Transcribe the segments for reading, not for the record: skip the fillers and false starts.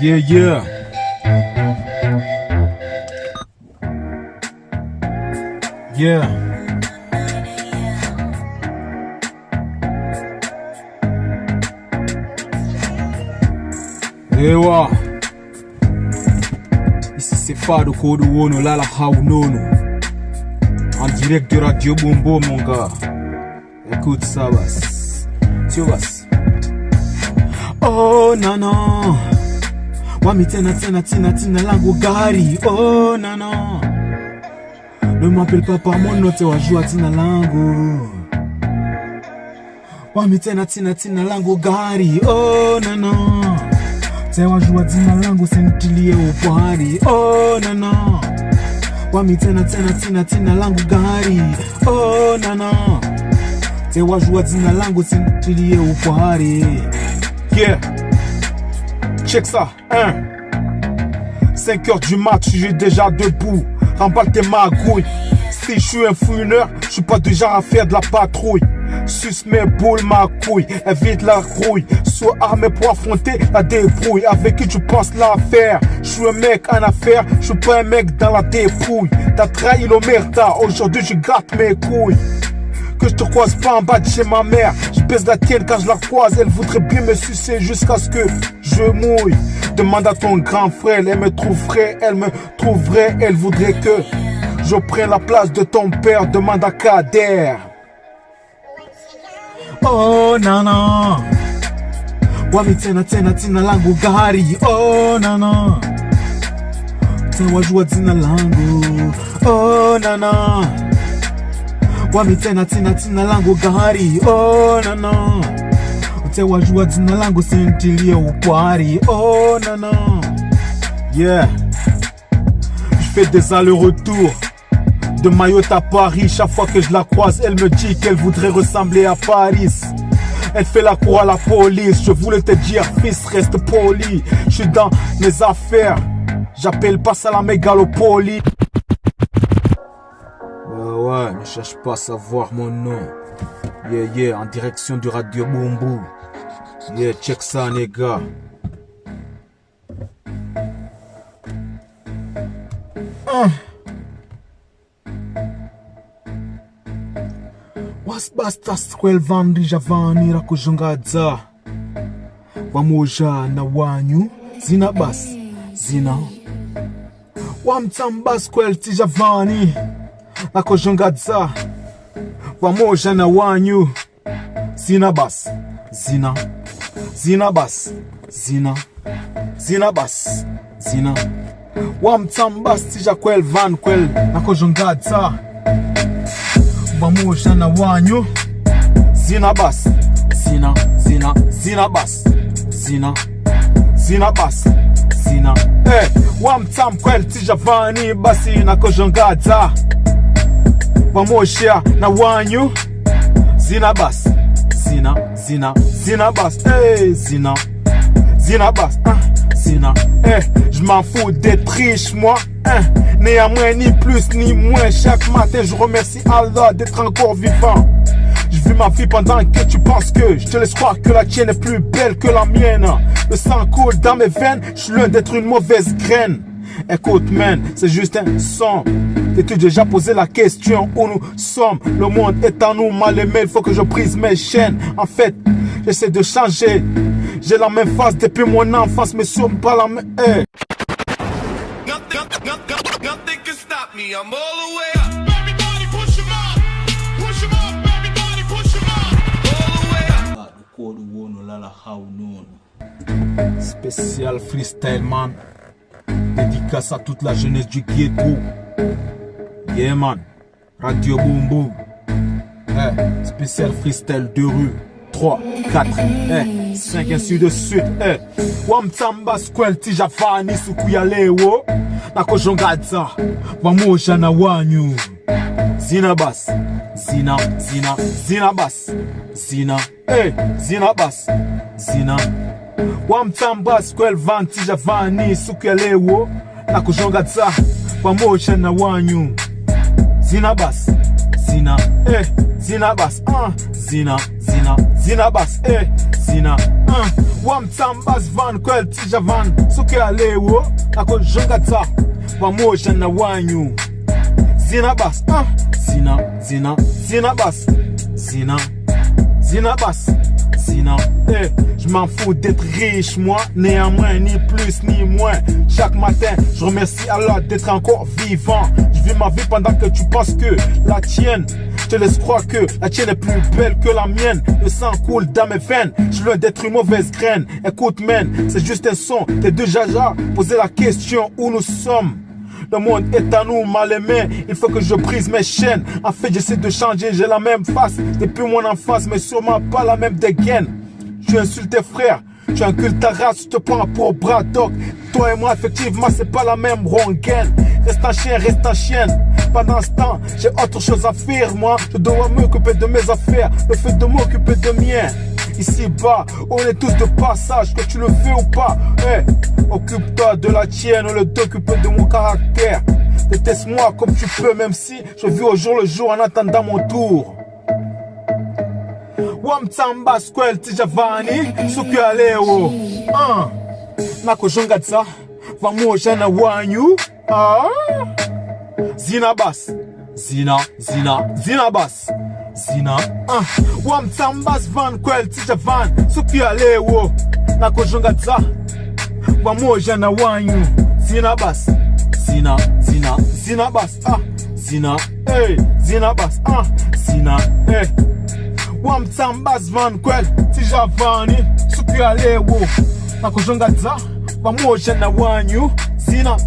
Yeah, yeah. Yeah. Ewa. Ici c'est Fado Kodo Wono Lala Haunono. En direct de Radio Bombo mon gars. Écoute ça basse. Tu vas. Oh non non. Wami tena lango gari. Oh non non. Ne m'appelle pas par mon nom, te wajua tina lango. Wami tena lango gari. Oh non non. Te wajua tina lango sentilie upwari. Oh non non. Wami tena lango gari. Oh non non. Te wajua tina lango sentilie upwari. Yeah. Check ça, 5h du mat, je suis déjà debout. Remballe tes magouilles. Si je suis un fouineur, je suis pas du genre à faire de la patrouille. Suce mes boules, ma couille, évite la rouille. Sois armé pour affronter la débrouille. Avec qui tu penses l'affaire? Je suis un mec en affaire, je suis pas un mec dans la dépouille. T'as trahi l'omerta, aujourd'hui je gratte mes couilles. Que je te croise pas en bas de chez ma mère. Je baisse la tienne quand je la croise. Elle voudrait bien me sucer jusqu'à ce que je mouille. Demande à ton grand frère, elle me trouverait, elle voudrait que je prenne la place de ton père. Demande à Kader. Oh non non. Wami tena lango gari. Oh non non. Te wajua tina lango. Oh non non. Wami tena lango gari. Oh non non. Te wajua tina lango sentilie upwari. Oh non non. Yeah. Je fais des allers-retours de Mayotte à Paris. Chaque fois que je la croise, elle me dit qu'elle voudrait ressembler à Paris. Elle fait la cour à la police. Je voulais te dire, fils, reste poli. Je suis dans mes affaires. J'appelle pas ça la mégalopoli. Ouais, ne cherche pas à savoir mon nom. Yeah, yeah, en direction du Radio Bombo. Yeah, check ça, les gars. Wasbasta skwel vandri javani rakujongadza. Wamoja na wanyu. Zina bas. Zina. Wamtamba skwel tijavani. Rakujongadza. Wamoja na wanyu. Zina bas. Zina. Zina bas. Zina. Zina bas. Zina. Wamtamba stija kwel van kwel. Rakujongadza. Wamoja na wanyu. Zina bas. Zina. Zina. Zina bas. Zina. Zina bas. Zina. Eh, wamtam kwel tijavani basi na kojongadza. Wamoja na wanyu. Zina bas. Zina. Zina. Zina bas. Eh, Zina. Zina bas. Zina. Eh, je m'en fous d'être riche moi. Néanmoins ni plus ni moins. Chaque matin je remercie Allah d'être encore vivant. Je vis ma vie pendant que tu penses que je te laisse croire que la tienne est plus belle que la mienne. Le sang coule dans mes veines. Je suis loin d'être une mauvaise graine. Écoute man, c'est juste un son. T'es-tu déjà posé la question où nous sommes? Le monde est en nous mal aimé. Il faut que je brise mes chaînes. En fait, j'essaie de changer. J'ai la même face depuis mon enfance, mais sur pas la même. Hey. Nothing can stop me, I'm all the way up. Everybody push him up, everybody push him up. All the way up. Spécial freestyle man. Dédicace à toute la jeunesse du ghetto. Yeah man. Radio Bombo. Spécial freestyle de rue. 3, 4, 5 ainsi de suite. Wamtamba skwel tijavani sukuya lewo. Nakojongadza. Wamoja na wanyu. Zina bas. Zina. Zina. Zina bas. Zina. Zina bas. Zina. Wamtamba skwel van tijavani sukuya lewo. Nakojongadza. Wamoja na wanyu. Zina bas. Zina. Zina bas. Zina. Zina. Zina bas. Zina. Wamtsambas van kwel tijavan suke alewo ako jongatsa pamoja na wanyu zina bas zina bas zina bas je m'en fous d'être riche moi, néanmoins ni plus ni moins. Chaque matin je remercie Allah d'être encore vivant. Je vis ma vie pendant que tu penses que la tienne, je te laisse croire que la tienne est plus belle que la mienne. Le sang coule dans mes veines, je suis loin d'être une mauvaise graine. Écoute man, c'est juste un son, t'es deux jaja. Posez la question où nous sommes. Le monde est à nous, mal aimé. Il faut que je brise mes chaînes. En fait, j'essaie de changer, j'ai la même face depuis mon enfance, mais sûrement pas la même dégaine. Tu insultes tes frères, tu incultes ta race, tu te prends pour Braddock. Toi et moi, effectivement, c'est pas la même rengaine. Reste un chien. Pendant ce temps, j'ai autre chose à faire, moi. Je dois m'occuper de mes affaires, le fait de m'occuper de mien. Ici-bas, on est tous de passage, que tu le fais ou pas. Hey, occupe-toi de la tienne, au lieu d'occuper de mon caractère. Déteste-moi comme tu peux, même si je vis au jour le jour en attendant mon tour. Wamtsamba skwel tijavani suki aleo nako jongatsa pamoja na wanyu zina bas Wamtsambas van kwel tijavan suki aleo nako jongatsa pamoja na wanyu zina bas Wamtsambas van kwel tijavani suki alewo nakujongatsa pamoja na wanyu zina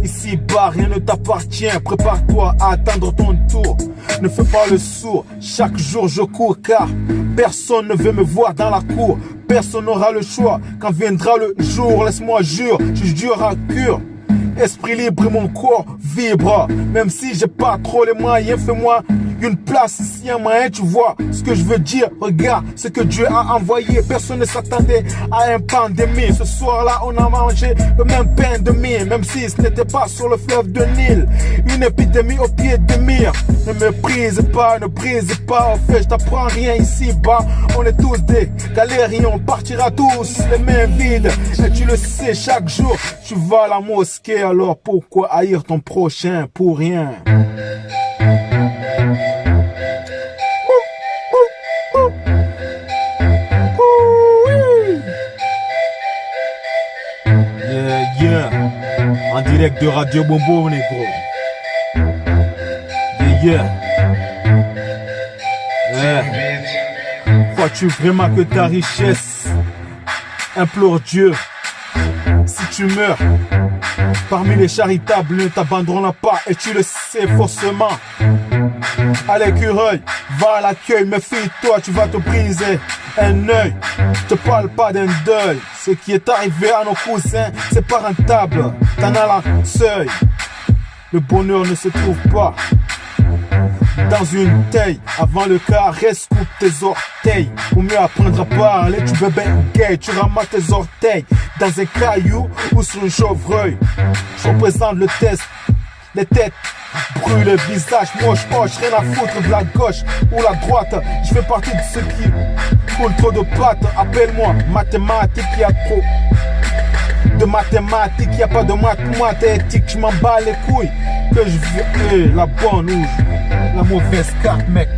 ici bas rien ne t'appartient. Prépare-toi à attendre ton tour. Ne fais pas le sourd. Chaque jour je cours car personne ne veut me voir dans la cour. Personne n'aura le choix. Quand viendra le jour, laisse-moi jure, je jure à cure. Esprit libre et mon corps vibre. Même si j'ai pas trop les moyens, fais-moi une place ici un moyen, tu vois ce que je veux dire. Regarde ce que Dieu a envoyé. Personne ne s'attendait à une pandémie. Ce soir-là, on a mangé le même pain de mie, même si ce n'était pas sur le fleuve de Nil. Une épidémie au pied de mire. Ne me brise pas, ne brise pas. En fait, je t'apprends rien ici-bas. On est tous des galériens, on partira tous les mains vides. Et tu le sais, chaque jour, tu vas à la mosquée. Alors pourquoi haïr ton prochain pour rien? Yeah. En direct de Radio Bombo, négro. Yeah. Crois-tu vraiment que ta richesse implore Dieu? Si tu meurs, parmi les charitables ne t'abandonnera pas, et tu le sais forcément. À l'écureuil, va à l'accueil, méfie-toi, tu vas te briser un œil. Je te parle pas d'un deuil. Ce qui est arrivé à nos cousins, c'est pas rentable. T'en as la seuil. Le bonheur ne se trouve pas dans une taille. Avant le caresse, coupe tes orteils. Pour mieux apprendre à parler, tu veux bien gay. Tu ramasses tes orteils dans un caillou ou sur un chevreuil. Je représente le test. Les têtes brûlent, le visage moche, rien à foutre de la gauche ou la droite. Je fais partie de ceux qui coulent trop de pattes. Appelle-moi mathématique, y a trop de mathématiques, y a pas de mathématiques. Je m'en bats les couilles. Que je veux la bonne ou la mauvaise carte, mec.